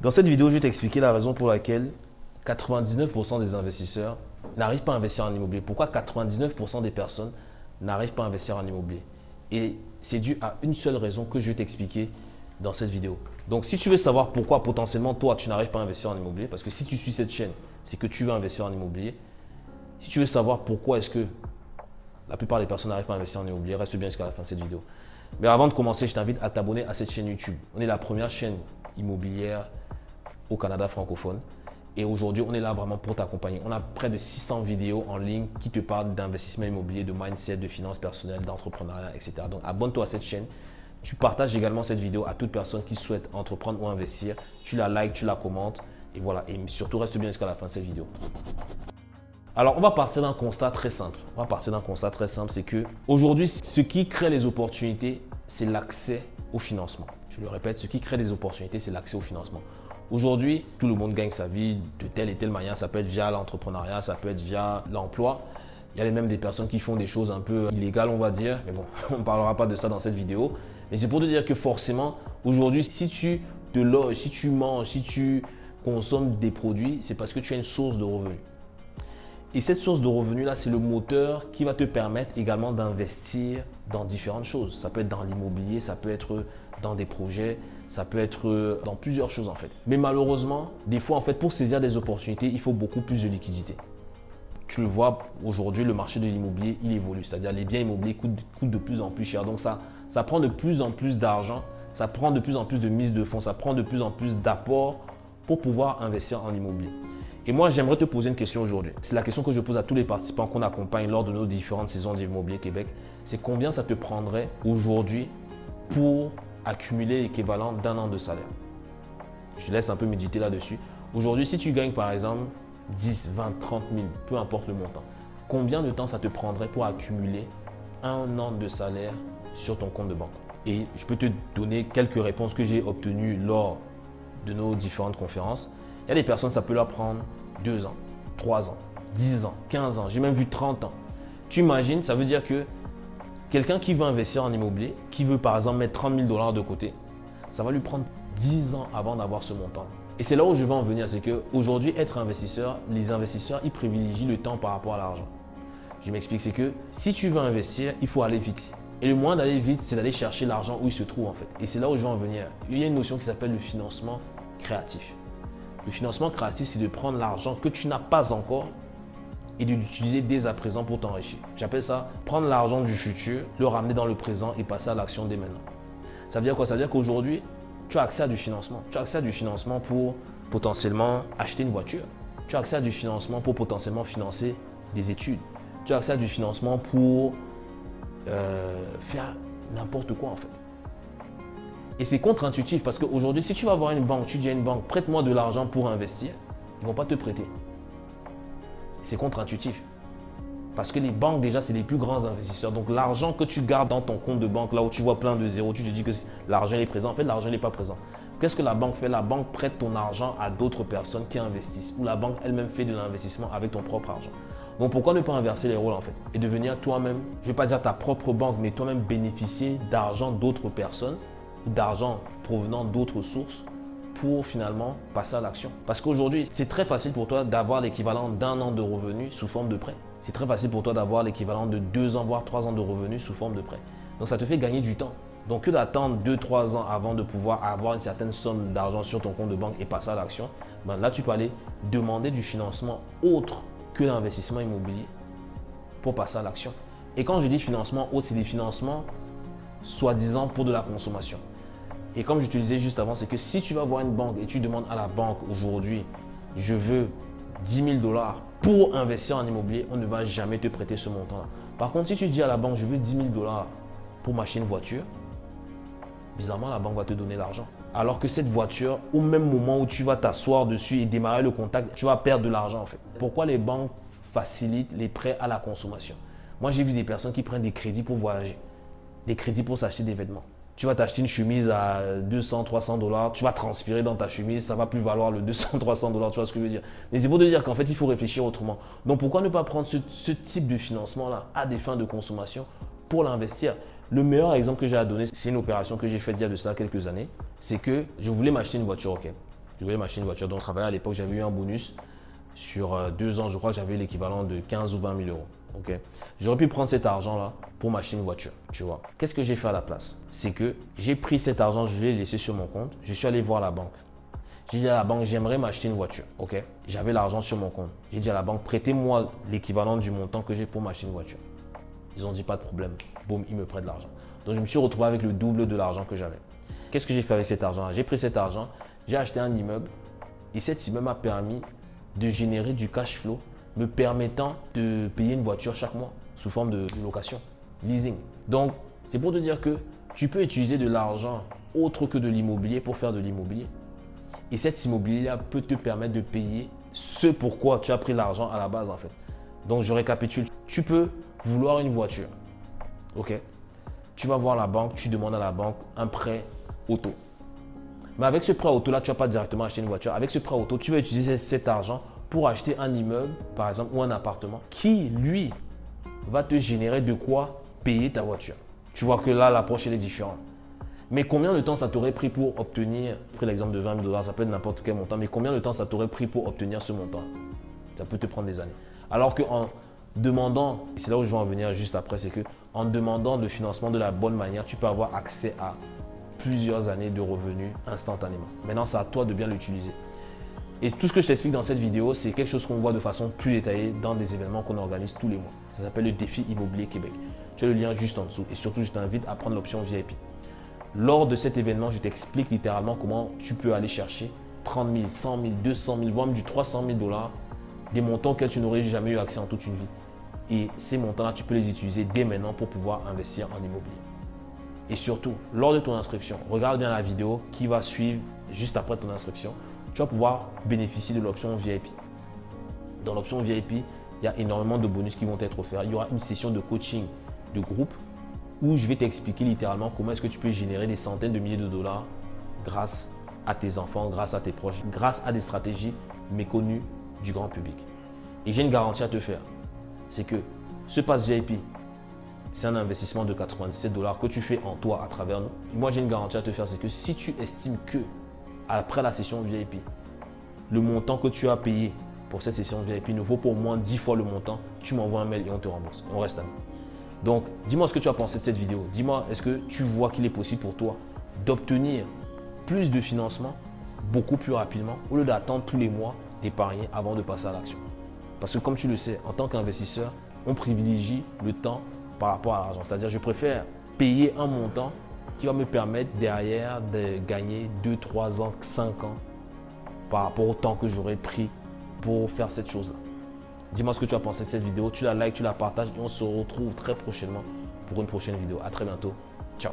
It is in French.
Dans cette vidéo, je vais t'expliquer la raison pour laquelle 99% des investisseurs n'arrivent pas à investir en immobilier. Pourquoi 99% des personnes n'arrivent pas à investir en immobilier? Et c'est dû à une seule raison que je vais t'expliquer dans cette vidéo. Donc, si tu veux savoir pourquoi potentiellement toi, tu n'arrives pas à investir en immobilier, parce que si tu suis cette chaîne, c'est que tu veux investir en immobilier. Si tu veux savoir pourquoi est-ce que la plupart des personnes n'arrivent pas à investir en immobilier, reste bien jusqu'à la fin de cette vidéo. Mais avant de commencer, je t'invite à t'abonner à cette chaîne YouTube. On est la première chaîne immobilière au Canada francophone. Et aujourd'hui, on est là vraiment pour t'accompagner. On a près de 600 vidéos en ligne qui te parlent d'investissement immobilier, de mindset, de finances personnelles, d'entrepreneuriat, etc. Donc, abonne-toi à cette chaîne. Tu partages également cette vidéo à toute personne qui souhaite entreprendre ou investir. Tu la likes, tu la commentes. Et voilà. Et surtout, reste bien jusqu'à la fin de cette vidéo. Alors, on va partir d'un constat très simple. C'est que aujourd'hui, ce qui crée les opportunités, c'est l'accès au financement. Je le répète, ce qui crée les opportunités, c'est l'accès au financement. Aujourd'hui, tout le monde gagne sa vie de telle et telle manière. Ça peut être via l'entrepreneuriat, ça peut être via l'emploi. Il y a même des personnes qui font des choses un peu illégales, on va dire. Mais bon, on ne parlera pas de ça dans cette vidéo. Mais c'est pour te dire que forcément, aujourd'hui, si tu te loges, si tu manges, si tu consommes des produits, c'est parce que tu as une source de revenus. Et cette source de revenus-là, c'est le moteur qui va te permettre également d'investir dans différentes choses. Ça peut être dans l'immobilier, ça peut être dans des projets, ça peut être dans plusieurs choses en fait. Mais malheureusement, des fois en fait, pour saisir des opportunités, il faut beaucoup plus de liquidité. Tu le vois aujourd'hui, le marché de l'immobilier, il évolue. C'est-à-dire les biens immobiliers coûtent de plus en plus cher. Donc ça prend de plus en plus d'argent, ça prend de plus en plus de mise de fonds, ça prend de plus en plus d'apports pour pouvoir investir en immobilier. Et moi, j'aimerais te poser une question aujourd'hui. C'est la question que je pose à tous les participants qu'on accompagne lors de nos différentes saisons d'Immobilier Québec. C'est combien ça te prendrait aujourd'hui pour accumuler l'équivalent d'un an de salaire? Je te laisse un peu méditer là-dessus. Aujourd'hui, si tu gagnes par exemple 10, 20, 30 000, peu importe le montant, combien de temps ça te prendrait pour accumuler un an de salaire sur ton compte de banque? Et je peux te donner quelques réponses que j'ai obtenues lors de nos différentes conférences. Il y a des personnes, ça peut leur prendre 2 ans, 3 ans, 10 ans, 15 ans, j'ai même vu 30 ans. Tu imagines, ça veut dire que quelqu'un qui veut investir en immobilier, qui veut par exemple mettre 30 000 $ de côté, ça va lui prendre 10 ans avant d'avoir ce montant. Et c'est là où je veux en venir, c'est qu'aujourd'hui, être investisseur, les investisseurs, ils privilégient le temps par rapport à l'argent. Je m'explique, c'est que si tu veux investir, il faut aller vite. Et le moyen d'aller vite, c'est d'aller chercher l'argent où il se trouve en fait. Et c'est là où je veux en venir. Il y a une notion qui s'appelle le financement créatif. Le financement créatif, c'est de prendre l'argent que tu n'as pas encore et de l'utiliser dès à présent pour t'enrichir. J'appelle ça prendre l'argent du futur, le ramener dans le présent et passer à l'action dès maintenant. Ça veut dire quoi? Ça veut dire qu'aujourd'hui, tu as accès à du financement. Tu as accès à du financement pour potentiellement acheter une voiture. Tu as accès à du financement pour potentiellement financer des études. Tu as accès à du financement pour faire n'importe quoi en fait. Et c'est contre-intuitif parce qu'aujourd'hui, si tu vas voir une banque, tu dis à une banque, prête-moi de l'argent pour investir, ils ne vont pas te prêter. C'est contre-intuitif. Parce que les banques, déjà, c'est les plus grands investisseurs. Donc, l'argent que tu gardes dans ton compte de banque, là où tu vois plein de zéros, tu te dis que l'argent est présent. En fait, l'argent n'est pas présent. Qu'est-ce que la banque fait? La banque prête ton argent à d'autres personnes qui investissent. Ou la banque elle-même fait de l'investissement avec ton propre argent. Donc, pourquoi ne pas inverser les rôles en fait? Et devenir toi-même, je ne vais pas dire ta propre banque, mais toi-même bénéficier d'argent d'autres personnes, d'argent provenant d'autres sources pour finalement passer à l'action. Parce qu'aujourd'hui, c'est très facile pour toi d'avoir l'équivalent d'un an de revenus sous forme de prêt. C'est très facile pour toi d'avoir l'équivalent de 2 ans, voire 3 ans de revenus sous forme de prêt. Donc, ça te fait gagner du temps. Donc, que d'attendre 2-3 ans avant de pouvoir avoir une certaine somme d'argent sur ton compte de banque et passer à l'action, ben là, tu peux aller demander du financement autre que l'investissement immobilier pour passer à l'action. Et quand je dis financement autre, c'est des financements soi-disant pour de la consommation. Et comme je te disais juste avant, c'est que si tu vas voir une banque et tu demandes à la banque aujourd'hui, je veux 10 000 $ pour investir en immobilier, on ne va jamais te prêter ce montant-là. Par contre, si tu dis à la banque, je veux 10 000 $ pour m'acheter une voiture, bizarrement, la banque va te donner l'argent. Alors que cette voiture, au même moment où tu vas t'asseoir dessus et démarrer le contact, tu vas perdre de l'argent en fait. Pourquoi les banques facilitent les prêts à la consommation? Moi, j'ai vu des personnes qui prennent des crédits pour voyager, des crédits pour s'acheter des vêtements. Tu vas t'acheter une chemise à 200, 300 $, tu vas transpirer dans ta chemise, ça va plus valoir le 200, 300 $, tu vois ce que je veux dire. Mais c'est pour te dire qu'en fait, il faut réfléchir autrement. Donc, pourquoi ne pas prendre ce type de financement-là à des fins de consommation pour l'investir? Le meilleur exemple que j'ai à donner, c'est une opération que j'ai faite il y a de cela quelques années. C'est que je voulais m'acheter une voiture, ok. Je voulais m'acheter une voiture. Donc, je travaillais à l'époque, j'avais eu un bonus sur 2 ans. Je crois que j'avais l'équivalent de 15 ou 20 000 euros. Okay. J'aurais pu prendre cet argent-là pour m'acheter une voiture, tu vois. Qu'est-ce que j'ai fait à la place? C'est que j'ai pris cet argent, je l'ai laissé sur mon compte. Je suis allé voir la banque. J'ai dit à la banque, j'aimerais m'acheter une voiture. Ok. J'avais l'argent sur mon compte. J'ai dit à la banque, prêtez-moi l'équivalent du montant que j'ai pour m'acheter une voiture. Ils ont dit, pas de problème. Boum, ils me prêtent l'argent. Donc, je me suis retrouvé avec le double de l'argent que j'avais. Qu'est-ce que j'ai fait avec cet argent? J'ai pris cet argent, j'ai acheté un immeuble et cet immeuble m'a permis de générer du cash flow me permettant de payer une voiture chaque mois sous forme de location, leasing. Donc, c'est pour te dire que tu peux utiliser de l'argent autre que de l'immobilier pour faire de l'immobilier. Et cet immobilier-là peut te permettre de payer ce pourquoi tu as pris l'argent à la base en fait. Donc, je récapitule. Tu peux vouloir une voiture. Ok. Tu vas voir la banque, tu demandes à la banque un prêt auto. Mais avec ce prêt auto-là, tu ne vas pas directement acheter une voiture. Avec ce prêt auto, tu vas utiliser cet argent pour acheter un immeuble, par exemple, ou un appartement qui, lui, va te générer de quoi payer ta voiture. Tu vois que là, l'approche, elle est différente. Mais combien de temps ça t'aurait pris pour obtenir, pris l'exemple de 20 000 $, ça peut être n'importe quel montant, mais combien de temps ça t'aurait pris pour obtenir ce montant? Ça peut te prendre des années. Alors qu'en demandant, c'est là où je vais en venir juste après, c'est qu'en demandant le financement de la bonne manière, tu peux avoir accès à plusieurs années de revenus instantanément. Maintenant, c'est à toi de bien l'utiliser. Et tout ce que je t'explique dans cette vidéo, c'est quelque chose qu'on voit de façon plus détaillée dans des événements qu'on organise tous les mois. Ça s'appelle le défi immobilier Québec. Tu as le lien juste en dessous. Et surtout, je t'invite à prendre l'option VIP. Lors de cet événement, je t'explique littéralement comment tu peux aller chercher 30 000, 100 000, 200 000, voire même du 300 000 $, des montants auxquels tu n'aurais jamais eu accès en toute une vie. Et ces montants-là, tu peux les utiliser dès maintenant pour pouvoir investir en immobilier. Et surtout, lors de ton inscription, regarde bien la vidéo qui va suivre juste après ton inscription. Tu vas pouvoir bénéficier de l'option VIP. Dans l'option VIP, il y a énormément de bonus qui vont être offerts. Il y aura une session de coaching de groupe où je vais t'expliquer littéralement comment est-ce que tu peux générer des centaines de milliers de dollars grâce à tes enfants, grâce à tes proches, grâce à des stratégies méconnues du grand public. Et j'ai une garantie à te faire, c'est que ce pass VIP, c'est un investissement de 97 $ que tu fais en toi à travers nous. Et moi, j'ai une garantie à te faire, c'est que si tu estimes que après la session VIP, le montant que tu as payé pour cette session VIP ne vaut pas au moins 10 fois le montant, tu m'envoies un mail et on te rembourse. Et on reste amis. Donc, dis-moi ce que tu as pensé de cette vidéo. Dis-moi, est-ce que tu vois qu'il est possible pour toi d'obtenir plus de financement beaucoup plus rapidement au lieu d'attendre tous les mois d'épargner avant de passer à l'action? Parce que comme tu le sais, en tant qu'investisseur, on privilégie le temps par rapport à l'argent. C'est-à-dire, je préfère payer un montant qui va me permettre derrière de gagner 2, 3 ans, 5 ans par rapport au temps que j'aurais pris pour faire cette chose-là. Dis-moi ce que tu as pensé de cette vidéo. Tu la likes, tu la partages et on se retrouve très prochainement pour une prochaine vidéo. À très bientôt. Ciao.